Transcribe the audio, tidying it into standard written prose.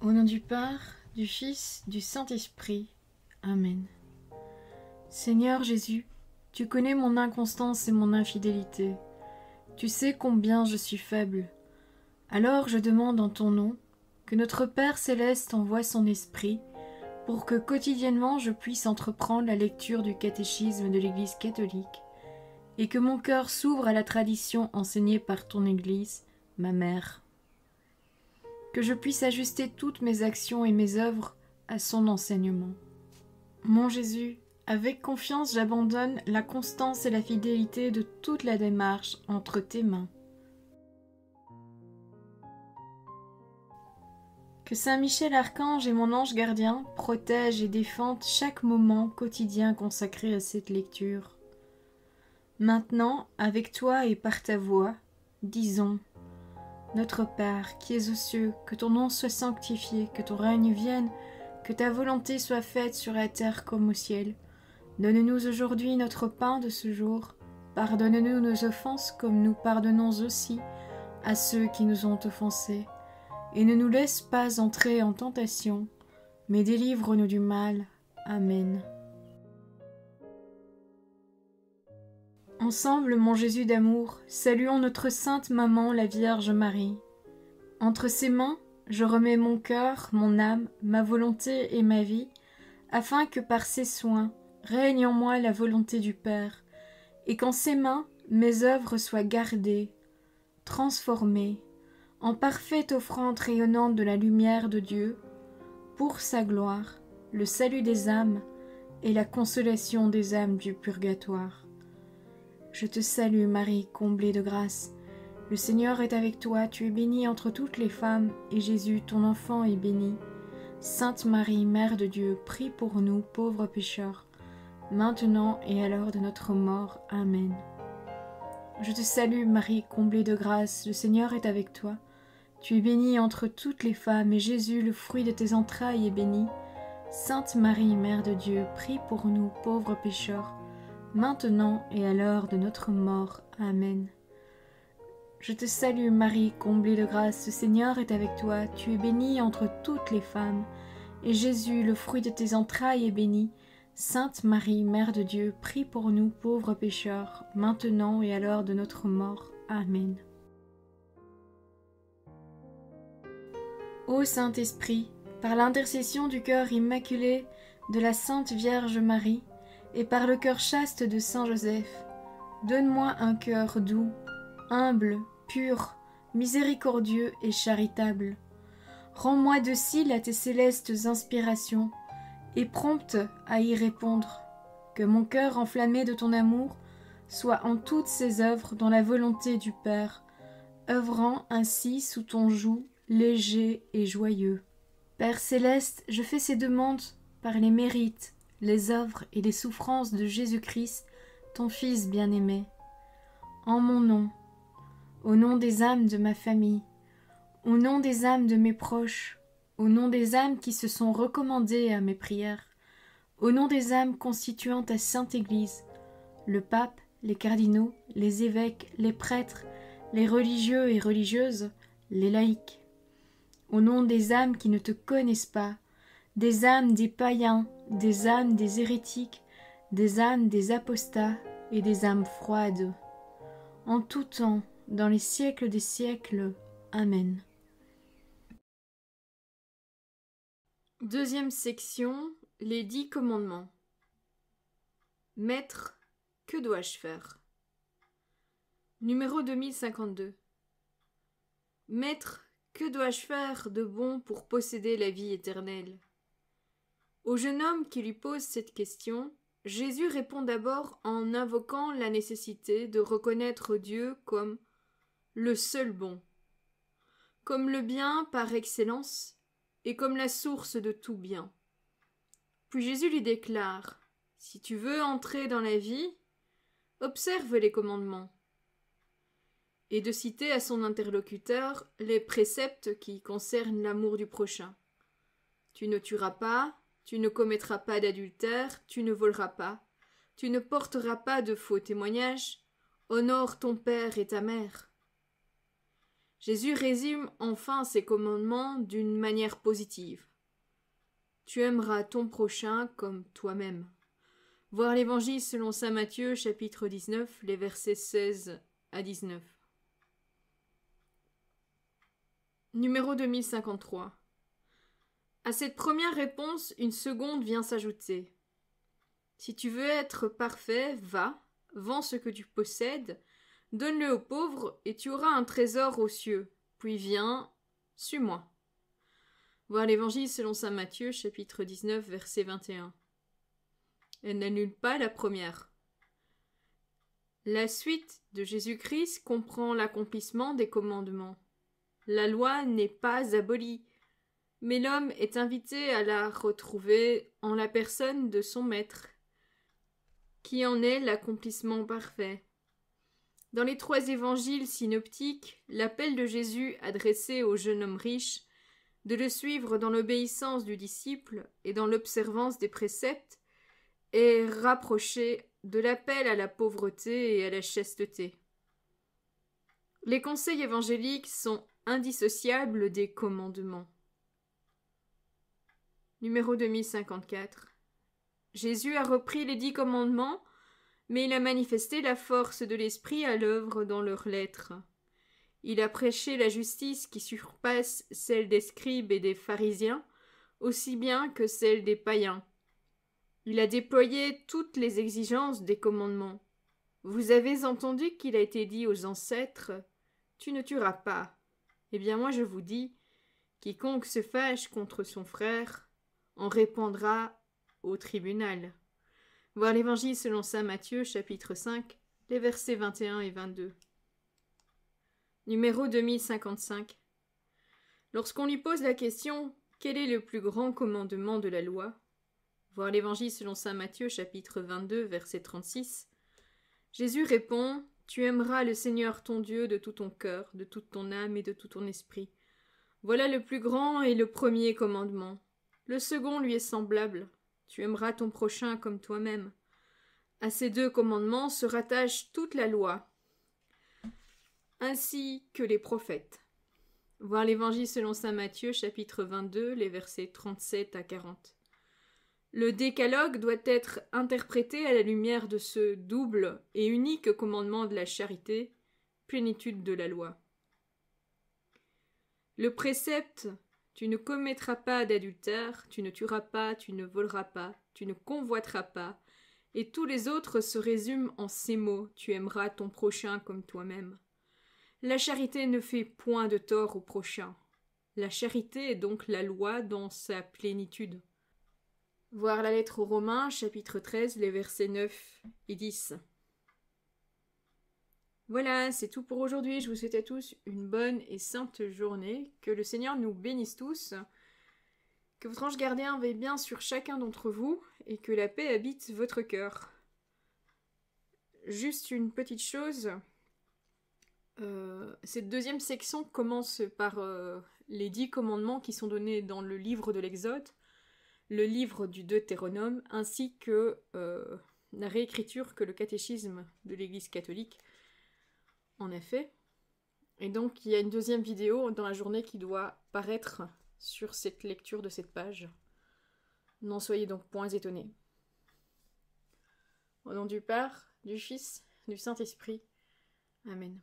Au nom du Père, du Fils, du Saint-Esprit. Amen. Seigneur Jésus, tu connais mon inconstance et mon infidélité. Tu sais combien je suis faible. Alors je demande en ton nom que notre Père céleste envoie son Esprit pour que quotidiennement je puisse entreprendre la lecture du catéchisme de l'Église catholique et que mon cœur s'ouvre à la tradition enseignée par ton Église, ma mère. Que je puisse ajuster toutes mes actions et mes œuvres à son enseignement. Mon Jésus, avec confiance j'abandonne la constance et la fidélité de toute la démarche entre tes mains. Que Saint Michel Archange et mon ange gardien protègent et défendent chaque moment quotidien consacré à cette lecture. Maintenant, avec toi et par ta voix, disons: Notre Père, qui es aux cieux, que ton nom soit sanctifié, que ton règne vienne, que ta volonté soit faite sur la terre comme au ciel. Donne-nous aujourd'hui notre pain de ce jour. Pardonne-nous nos offenses comme nous pardonnons aussi à ceux qui nous ont offensés. Et ne nous laisse pas entrer en tentation, mais délivre-nous du mal. Amen. Ensemble, mon Jésus d'amour, saluons notre sainte maman, la Vierge Marie. Entre ses mains, je remets mon cœur, mon âme, ma volonté et ma vie, afin que par ses soins règne en moi la volonté du Père, et qu'en ses mains mes œuvres soient gardées, transformées, en parfaite offrande rayonnante de la lumière de Dieu, pour sa gloire, le salut des âmes et la consolation des âmes du purgatoire. Je te salue Marie, comblée de grâce. Le Seigneur est avec toi, tu es bénie entre toutes les femmes, et Jésus, ton enfant, est béni. Sainte Marie, Mère de Dieu, prie pour nous, pauvres pécheurs, maintenant et à l'heure de notre mort. Amen. Je te salue Marie, comblée de grâce, le Seigneur est avec toi. Tu es bénie entre toutes les femmes, et Jésus, le fruit de tes entrailles, est béni. Sainte Marie, Mère de Dieu, prie pour nous, pauvres pécheurs, maintenant et à l'heure de notre mort. Amen. Je te salue Marie, comblée de grâce, le Seigneur est avec toi, tu es bénie entre toutes les femmes, et Jésus, le fruit de tes entrailles, est béni. Sainte Marie, Mère de Dieu, prie pour nous pauvres pécheurs, maintenant et à l'heure de notre mort. Amen. Ô Saint-Esprit, par l'intercession du cœur immaculé de la Sainte Vierge Marie, et par le cœur chaste de Saint Joseph, donne-moi un cœur doux, humble, pur, miséricordieux et charitable. Rends-moi docile à tes célestes inspirations, et prompte à y répondre. Que mon cœur enflammé de ton amour soit en toutes ses œuvres dans la volonté du Père, œuvrant ainsi sous ton joug léger et joyeux. Père céleste, je fais ces demandes par les mérites, les œuvres et les souffrances de Jésus-Christ, ton Fils bien-aimé. En mon nom, au nom des âmes de ma famille, au nom des âmes de mes proches, au nom des âmes qui se sont recommandées à mes prières, au nom des âmes constituant ta Sainte Église, le pape, les cardinaux, les évêques, les prêtres, les religieux et religieuses, les laïcs, au nom des âmes qui ne te connaissent pas, des âmes des païens, des âmes des hérétiques, des âmes des apostats et des âmes froides. En tout temps, dans les siècles des siècles. Amen. Deuxième section, les 10 commandements. Maître, que dois-je faire? Numéro 2052. Maître, que dois-je faire de bon pour posséder la vie éternelle? Au jeune homme qui lui pose cette question, Jésus répond d'abord en invoquant la nécessité de reconnaître Dieu comme le seul bon, comme le bien par excellence et comme la source de tout bien. Puis Jésus lui déclare: si tu veux entrer dans la vie, observe les commandements. Et de citer à son interlocuteur les préceptes qui concernent l'amour du prochain. Tu ne tueras pas, tu ne commettras pas d'adultère, tu ne voleras pas, tu ne porteras pas de faux témoignages, honore ton père et ta mère. Jésus résume enfin ses commandements d'une manière positive. Tu aimeras ton prochain comme toi-même. Voir l'Évangile selon saint Matthieu, chapitre 19, les versets 16 à 19. Numéro 2053. À cette première réponse, une seconde vient s'ajouter. Si tu veux être parfait, va, vends ce que tu possèdes, donne-le aux pauvres, et tu auras un trésor aux cieux. Puis viens, suis-moi. Voir l'Évangile selon saint Matthieu, chapitre 19, verset 21. Elle n'annule pas la première. La suite de Jésus-Christ comprend l'accomplissement des commandements. La loi n'est pas abolie, mais l'homme est invité à la retrouver en la personne de son maître, qui en est l'accomplissement parfait. Dans les 3 évangiles synoptiques, l'appel de Jésus adressé au jeune homme riche de le suivre dans l'obéissance du disciple et dans l'observance des préceptes est rapproché de l'appel à la pauvreté et à la chasteté. Les conseils évangéliques sont indissociables des commandements. Numéro 2054. Jésus a repris les 10 commandements, mais il a manifesté la force de l'Esprit à l'œuvre dans leurs lettres. Il a prêché la justice qui surpasse celle des scribes et des pharisiens, aussi bien que celle des païens. Il a déployé toutes les exigences des commandements. Vous avez entendu qu'il a été dit aux ancêtres « Tu ne tueras pas ». Eh bien moi je vous dis, quiconque se fâche contre son frère en répondra au tribunal. Voir l'Évangile selon saint Matthieu, chapitre 5, les versets 21 et 22. Numéro 2055. Lorsqu'on lui pose la question « Quel est le plus grand commandement de la loi ?» Voir l'Évangile selon saint Matthieu, chapitre 22, verset 36. Jésus répond « Tu aimeras le Seigneur ton Dieu de tout ton cœur, de toute ton âme et de tout ton esprit. Voilà le plus grand et le premier commandement. Le second lui est semblable. Tu aimeras ton prochain comme toi-même. À ces 2 commandements se rattache toute la loi, ainsi que les prophètes. » Voir l'Évangile selon saint Matthieu, chapitre 22, les versets 37 à 40. Le décalogue doit être interprété à la lumière de ce double et unique commandement de la charité, plénitude de la loi. Le précepte « Tu ne commettras pas d'adultère, tu ne tueras pas, tu ne voleras pas, tu ne convoiteras pas » et tous les autres se résument en ces mots « Tu aimeras ton prochain comme toi-même ». La charité ne fait point de tort au prochain. La charité est donc la loi dans sa plénitude. Voir la lettre aux Romains, chapitre 13, les versets 9 et 10. Voilà, c'est tout pour aujourd'hui. Je vous souhaite à tous une bonne et sainte journée. Que le Seigneur nous bénisse tous. Que votre ange gardien veille bien sur chacun d'entre vous et que la paix habite votre cœur. Juste une petite chose. Cette deuxième section commence par les 10 commandements qui sont donnés dans le livre de l'Exode, le livre du Deutéronome, ainsi que la réécriture que le catéchisme de l'Église catholique en a fait. Et donc il y a une deuxième vidéo dans la journée qui doit paraître sur cette lecture de cette page. N'en soyez donc point étonnés. Au nom du Père, du Fils, du Saint-Esprit. Amen.